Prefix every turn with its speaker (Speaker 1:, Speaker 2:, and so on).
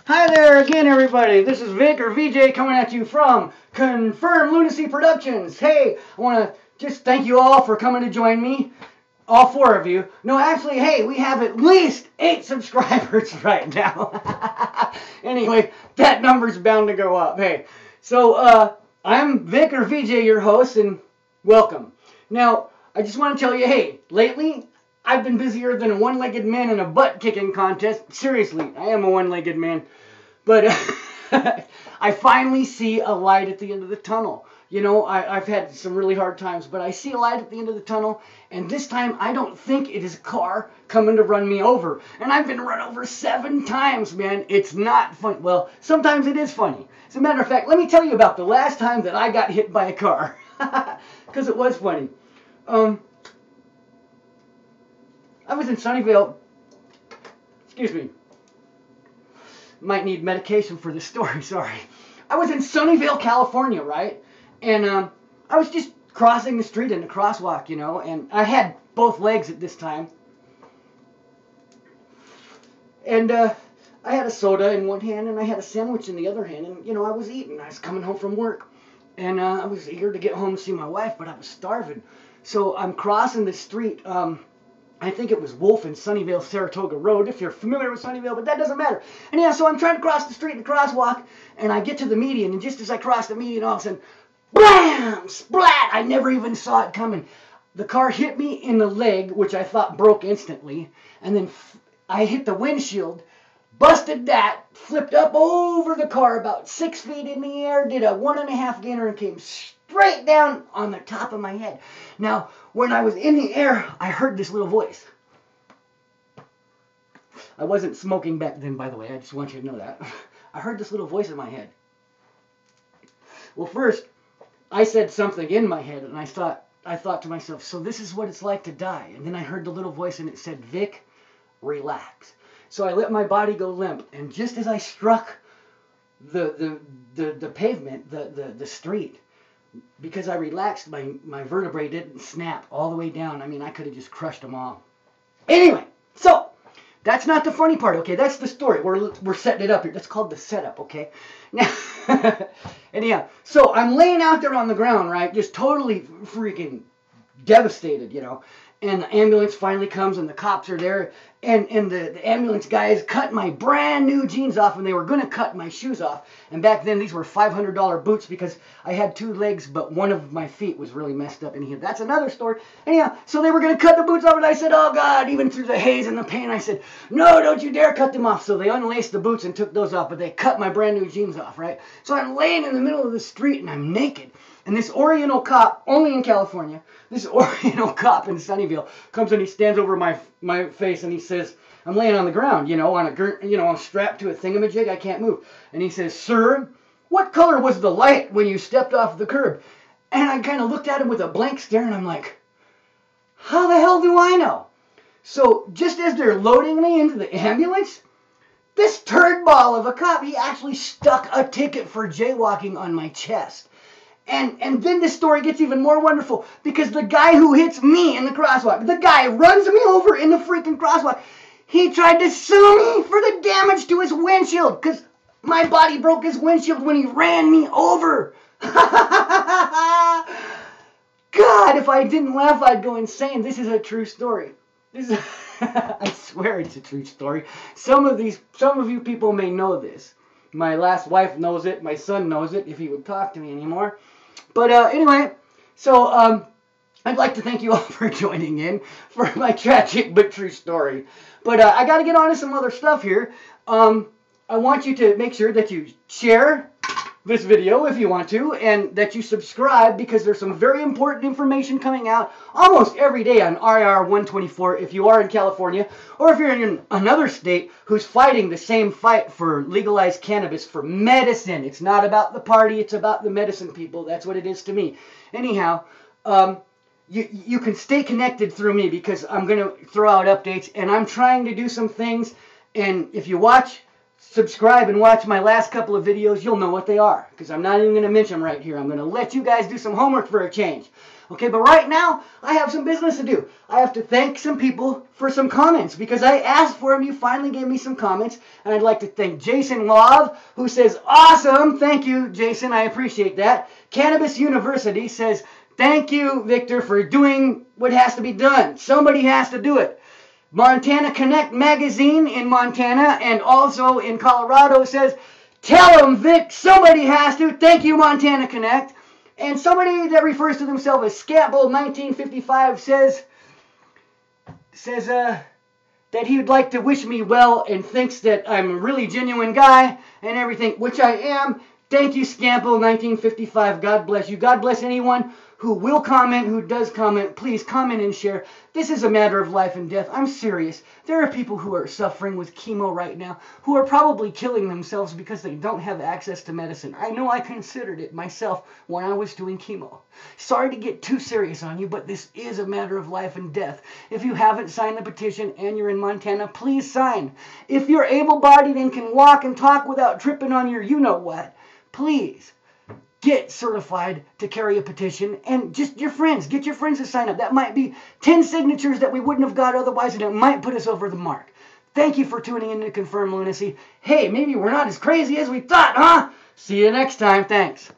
Speaker 1: Hi there again, everybody. This is Vic or VJ coming at you from Confirmed Lunacy Productions. Hey, I want to just thank you all for coming to join me. All four of you. No, actually, hey, we have at least 8 subscribers right now. Anyway, that number's bound to go up. Hey, so I'm Vic or VJ, your host, and welcome. Now, I just want to tell you, hey, lately, I've been busier than a one-legged man in a butt-kicking contest. Seriously, I am a one-legged man. But I finally see a light at the end of the tunnel. You know, I've had some really hard times, but I see a light at the end of the tunnel, and this time I don't think it is a car coming to run me over. And I've been run over 7 times, man. It's not funny. Well, sometimes it is funny. As a matter of fact, let me tell you about the last time that I got hit by a car. Because it was funny. I was in Sunnyvale. Excuse me. Might need medication for this story, sorry. I was in Sunnyvale, California, right? And I was just crossing the street in a crosswalk, you know, and I had both legs at this time. And I had a soda in one hand and I had a sandwich in the other hand, and, you know, I was eating. I was coming home from work, and I was eager to get home and see my wife, but I was starving. So I'm crossing the street. I think it was Wolf and Sunnyvale, Saratoga Road, if you're familiar with Sunnyvale, but that doesn't matter. And yeah, so I'm trying to cross the street in the crosswalk, and I get to the median, and just as I cross the median, all of a sudden, blam! Splat! I never even saw it coming. The car hit me in the leg, which I thought broke instantly, and then I hit the windshield, busted that, flipped up over the car about 6 feet in the air, did a 1.5 gainer, and came straight down on the top of my head. Now, when I was in the air, I heard this little voice. I wasn't smoking back then, by the way. I just want you to know that. I heard this little voice in my head. Well, first, I said something in my head, and I thought to myself, so this is what it's like to die. And then I heard the little voice, and it said, Vic, relax. So I let my body go limp, and just as I struck the pavement, the street, because I relaxed, my vertebrae didn't snap all the way down. I mean, I could have just crushed them all. Anyway, so that's not the funny part, okay? That's the story. We're setting it up here. That's called the setup, okay? Now, anyhow, so I'm laying out there on the ground, right? Just totally freaking devastated, you know. And the ambulance finally comes, and the cops are there, and the ambulance guys cut my brand new jeans off, and they were going to cut my shoes off. And back then, these were $500 boots because I had 2 legs, but one of my feet was really messed up in here. That's another story. Anyhow, so they were going to cut the boots off, and I said, oh, God, even through the haze and the pain, I said, no, don't you dare cut them off. So they unlaced the boots and took those off, but they cut my brand new jeans off, right? So I'm laying in the middle of the street, and I'm naked. And this Oriental cop, only in California, this Oriental cop in Sunnyvale comes and he stands over my face and he says, I'm laying on the ground, you know, I'm strapped to a thingamajig, I can't move. And he says, sir, what color was the light when you stepped off the curb? And I kind of looked at him with a blank stare, and I'm like, how the hell do I know? So just as they're loading me into the ambulance, this turd ball of a cop, he actually stuck a ticket for jaywalking on my chest. And then this story gets even more wonderful, because the guy who hits me in the crosswalk, the guy runs me over in the freaking crosswalk, he tried to sue me for the damage to his windshield, because my body broke his windshield when he ran me over. God, if I didn't laugh, I'd go insane. This is a true story. This is I swear it's a true story. Some of you people may know this. My last wife knows it. My son knows it, if he would talk to me anymore. But anyway, so I'd like to thank you all for joining in for my tragic but true story. But I got to get on to some other stuff here. I want you to make sure that you share this video if you want to, and that you subscribe, because there's some very important information coming out almost every day on RIR 124 if you are in California, or if you're in another state who's fighting the same fight for legalized cannabis for medicine. It's not about the party, it's about the medicine, people. That's what it is to me. Anyhow, you can stay connected through me, because I'm going to throw out updates, and I'm trying to do some things, and if you subscribe and watch my last couple of videos, you'll know what they are, because I'm not even going to mention them right here. I'm going to let you guys do some homework for a change. Okay, but right now, I have some business to do. I have to thank some people for some comments because I asked for them. You finally gave me some comments. And I'd like to thank Jason Love, who says, awesome. Thank you, Jason. I appreciate that. Cannabis University says, thank you, Victor, for doing what has to be done. Somebody has to do it. Montana Connect magazine in Montana and also in Colorado says, tell them, Vic, somebody has to. Thank you, Montana Connect. And somebody that refers to themselves as Scatbull1955 says that he would like to wish me well and thinks that I'm a really genuine guy and everything, which I am. Thank you, Scample1955. God bless you. God bless anyone who will comment, who does comment. Please comment and share. This is a matter of life and death. I'm serious. There are people who are suffering with chemo right now who are probably killing themselves because they don't have access to medicine. I know I considered it myself when I was doing chemo. Sorry to get too serious on you, but this is a matter of life and death. If you haven't signed the petition and you're in Montana, please sign. If you're able-bodied and can walk and talk without tripping on your you-know-what, please get certified to carry a petition, and just your friends, get your friends to sign up. That might be 10 signatures that we wouldn't have got otherwise, and it might put us over the mark. Thank you for tuning in to Confirm Lunacy. Hey, maybe we're not as crazy as we thought, huh? See you next time. Thanks.